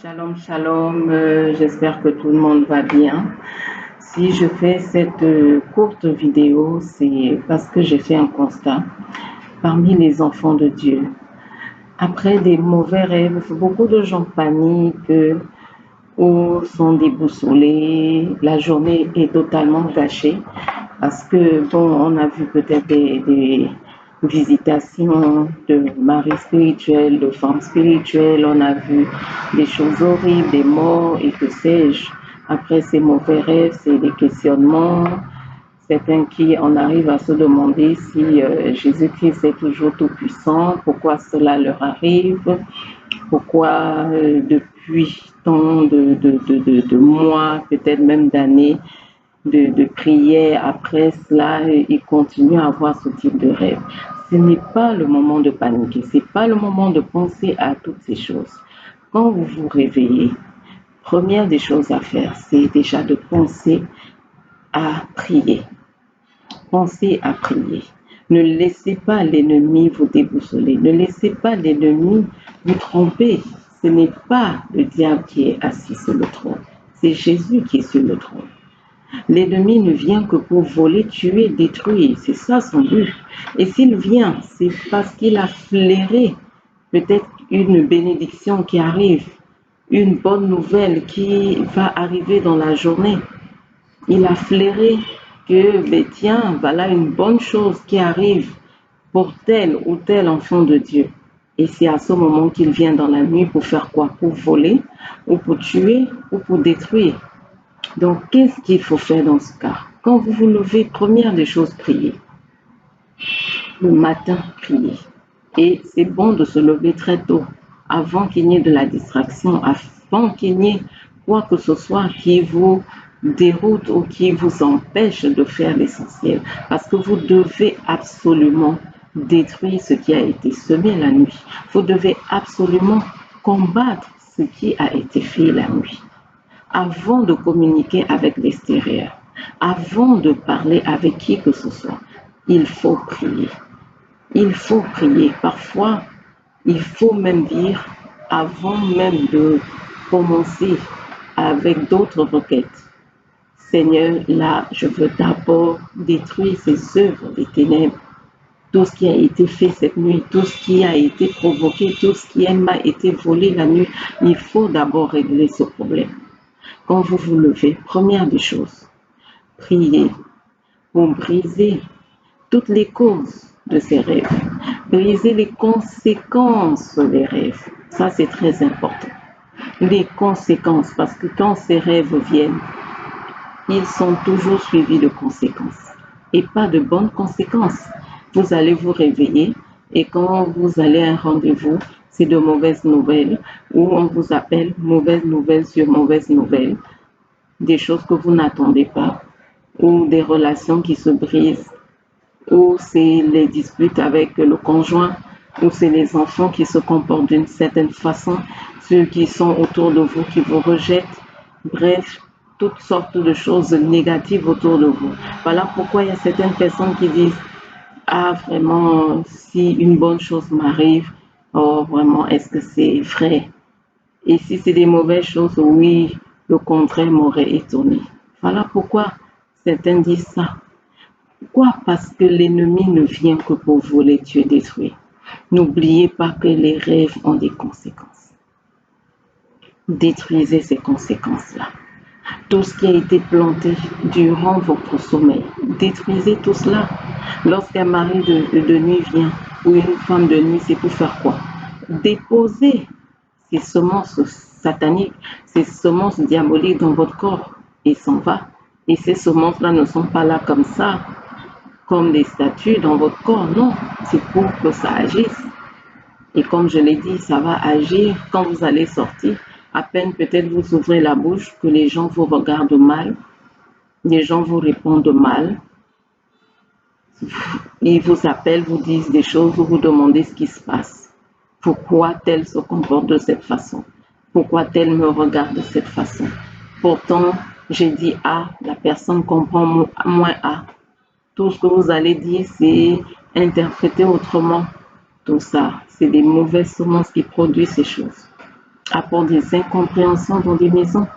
Shalom, shalom, j'espère que tout le monde va bien. Si je fais cette courte vidéo, c'est parce que j'ai fait un constat parmi les enfants de Dieu. Après des mauvais rêves, beaucoup de gens paniquent ou sont déboussolés. La journée est totalement gâchée parce que, bon, on a vu peut-être des visitations de maris spirituels, de femmes spirituelles, on a vu des choses horribles, des morts et que sais-je. Après ces mauvais rêves, c'est des questionnements, certains qui en arrivent à se demander si Jésus-Christ est toujours tout-puissant, pourquoi cela leur arrive, pourquoi depuis tant de mois, peut-être même d'années, de prière, après cela, ils continuent à avoir ce type de rêve. Ce n'est pas le moment de paniquer, ce n'est pas le moment de penser à toutes ces choses. Quand vous vous réveillez, première des choses à faire, c'est déjà de penser à prier. Pensez à prier. Ne laissez pas l'ennemi vous déboussoler. Ne laissez pas l'ennemi vous tromper. Ce n'est pas le diable qui est assis sur le trône. C'est Jésus qui est sur le trône. L'ennemi ne vient que pour voler, tuer, détruire. C'est ça son but. Et s'il vient, c'est parce qu'il a flairé peut-être une bénédiction qui arrive, une bonne nouvelle qui va arriver dans la journée. Il a flairé que, ben, tiens, voilà une bonne chose qui arrive pour tel ou tel enfant de Dieu. Et c'est à ce moment qu'il vient dans la nuit pour faire quoi? Pour voler, ou pour tuer, ou pour détruire. Donc, qu'est-ce qu'il faut faire dans ce cas? Quand vous vous levez, première des choses, priez. Le matin, priez. Et c'est bon de se lever très tôt, avant qu'il n'y ait de la distraction, avant qu'il n'y ait quoi que ce soit qui vous déroute ou qui vous empêche de faire l'essentiel. Parce que vous devez absolument détruire ce qui a été semé la nuit. Vous devez absolument combattre ce qui a été fait la nuit. Avant de communiquer avec l'extérieur, avant de parler avec qui que ce soit, il faut prier. Il faut prier. Parfois, il faut même dire, avant même de commencer avec d'autres requêtes, Seigneur, là, je veux d'abord détruire ces œuvres des ténèbres, tout ce qui a été fait cette nuit, tout ce qui a été provoqué, tout ce qui m'a été volé la nuit. Il faut d'abord régler ce problème. Quand vous vous levez, première des choses, priez pour briser toutes les causes de ces rêves, briser les conséquences des rêves. Ça, c'est très important. Les conséquences, parce que quand ces rêves viennent, ils sont toujours suivis de conséquences et pas de bonnes conséquences. Vous allez vous réveiller et quand vous allez à un rendez-vous, c'est de mauvaises nouvelles ou on vous appelle mauvaise nouvelle sur mauvaise nouvelle, des choses que vous n'attendez pas ou des relations qui se brisent ou c'est les disputes avec le conjoint ou c'est les enfants qui se comportent d'une certaine façon, ceux qui sont autour de vous qui vous rejettent. Bref, toutes sortes de choses négatives autour de vous. Voilà pourquoi il y a certaines personnes qui disent ah vraiment, si une bonne chose m'arrive, oh vraiment, est-ce que c'est vrai? Et si c'est des mauvaises choses, oui, le contraire m'aurait étonné. Voilà pourquoi certains disent ça. Pourquoi? Parce que l'ennemi ne vient que pour voler, tuer, détruire. N'oubliez pas que les rêves ont des conséquences. Détruisez ces conséquences-là. Tout ce qui a été planté durant votre sommeil, détruisez tout cela. Lorsqu'un mari de nuit vient ou une femme de nuit, c'est pour faire quoi? Déposer ces semences sataniques, ces semences diaboliques dans votre corps et s'en va. Et ces semences-là ne sont pas là comme ça, comme des statues dans votre corps, non, c'est pour que ça agisse. Et comme je l'ai dit, ça va agir quand vous allez sortir. À peine peut-être vous ouvrez la bouche que les gens vous regardent mal, les gens vous répondent mal, ils vous appellent, vous disent des choses, vous vous demandez ce qui se passe. Pourquoi tel se comporte de cette façon? Pourquoi tel me regarde de cette façon? Pourtant, j'ai dit A, la personne comprend moins A. Tout ce que vous allez dire, c'est interpréter autrement. Tout ça, c'est des mauvaises semences qui produisent ces choses. apporte des incompréhensions dans des maisons.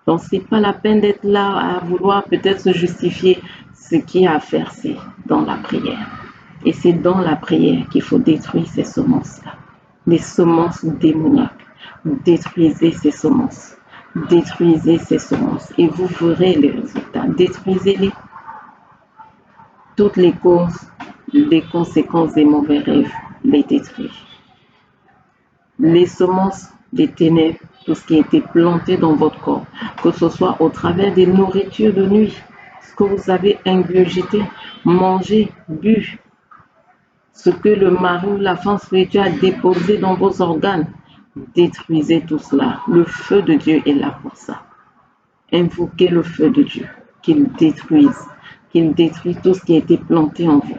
Donc, c'est pas la peine d'être là à vouloir peut-être se justifier. Ce qui a à faire, c'est dans la prière. Et c'est dans la prière qu'il faut détruire ces semences-là. Les semences démoniaques. Détruisez ces semences. Détruisez ces semences. Et vous verrez les résultats. Détruisez-les. Toutes les causes, les conséquences des mauvais rêves, les détruire. Les semences des ténèbres, tout ce qui a été planté dans votre corps, que ce soit au travers des nourritures de nuit, ce que vous avez ingurgité, mangé, bu, ce que le mari ou la femme spirituelle a déposé dans vos organes, détruisez tout cela. Le feu de Dieu est là pour ça. Invoquez le feu de Dieu, qu'il détruise tout ce qui a été planté en vous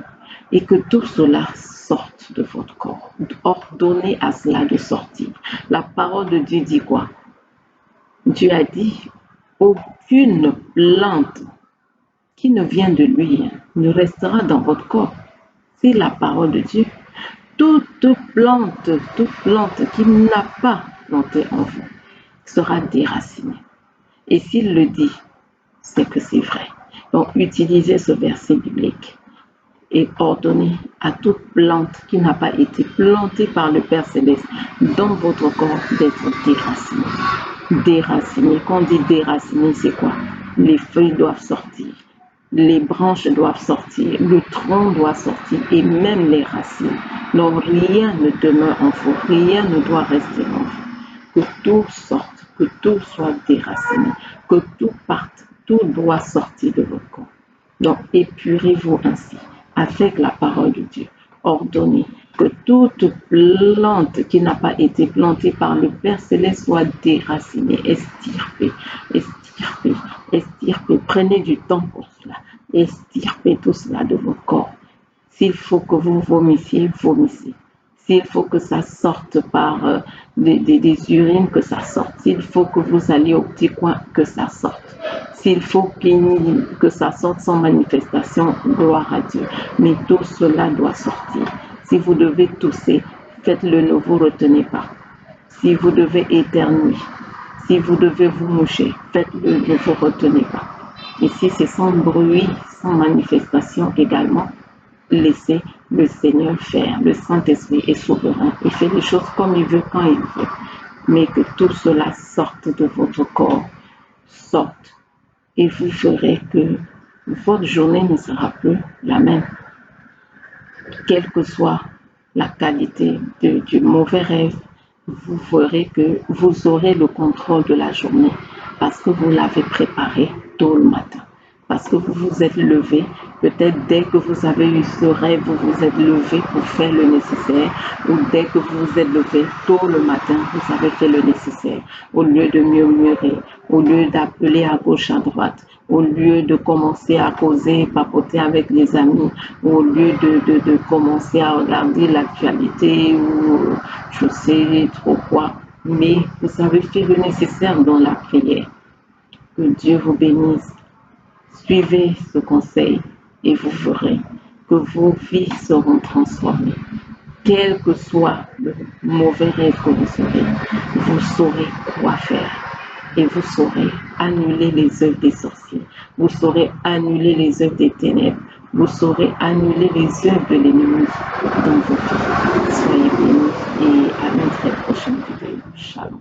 et que tout cela sorte de votre corps. Ordonnez à cela de sortir. La parole de Dieu dit quoi? Dieu a dit, aucune plante qui ne vient de lui ne restera dans votre corps. C'est la parole de Dieu. Toute plante qui n'a pas planté en vous sera déracinée. Et s'il le dit, c'est que c'est vrai. Donc, utilisez ce verset biblique et ordonnez à toute plante qui n'a pas été plantée par le Père Céleste dans votre corps d'être déracinée. Déracinée. Quand on dit déracinée, c'est quoi? Les feuilles doivent sortir, les branches doivent sortir, le tronc doit sortir et même les racines. Donc, rien ne demeure en vous, rien ne doit rester en vous. Que tout sorte, que tout soit déraciné, que tout parte, tout doit sortir de votre corps. Donc, épurez-vous ainsi avec la parole de Dieu. Ordonnez que toute plante qui n'a pas été plantée par le Père Céleste soit déracinée, estirpée, estirpée, estirpée. Prenez du temps pour cela. Estirpez tout cela de votre corps. S'il faut que vous vomissiez, vomissez. S'il faut que ça sorte par des urines, que ça sorte. S'il faut que vous alliez au petit coin, que ça sorte. S'il faut que ça sorte sans manifestation, gloire à Dieu. Mais tout cela doit sortir. Si vous devez tousser, faites-le, ne vous retenez pas. Si vous devez éternuer, si vous devez vous moucher, faites-le, ne vous retenez pas. Et si c'est sans bruit, sans manifestation également, laissez le Seigneur faire. Le Saint-Esprit est souverain. Il fait les choses comme il veut, quand il veut. Mais que tout cela sorte de votre corps, sorte. Et vous verrez que votre journée ne sera plus la même. Quelle que soit la qualité du mauvais rêve, vous verrez que vous aurez le contrôle de la journée parce que vous l'avez préparé tôt le matin. Parce que vous vous êtes levé, peut-être dès que vous avez eu ce rêve, vous vous êtes levé pour faire le nécessaire, ou dès que vous vous êtes levé tôt le matin, vous avez fait le nécessaire. Au lieu de murmurer, au lieu d'appeler à gauche, à droite, au lieu de commencer à causer, papoter avec les amis, au lieu de commencer à regarder l'actualité ou je sais trop quoi, mais vous avez fait le nécessaire dans la prière. Que Dieu vous bénisse. Suivez ce conseil et vous verrez que vos vies seront transformées. Quel que soit le mauvais rêve que vous saurez quoi faire. Et vous saurez annuler les œuvres des sorciers. Vous saurez annuler les œuvres des ténèbres. Vous saurez annuler les œuvres de l'ennemi dans vos vies. Soyez bénis et à une très prochaine vidéo. Shalom.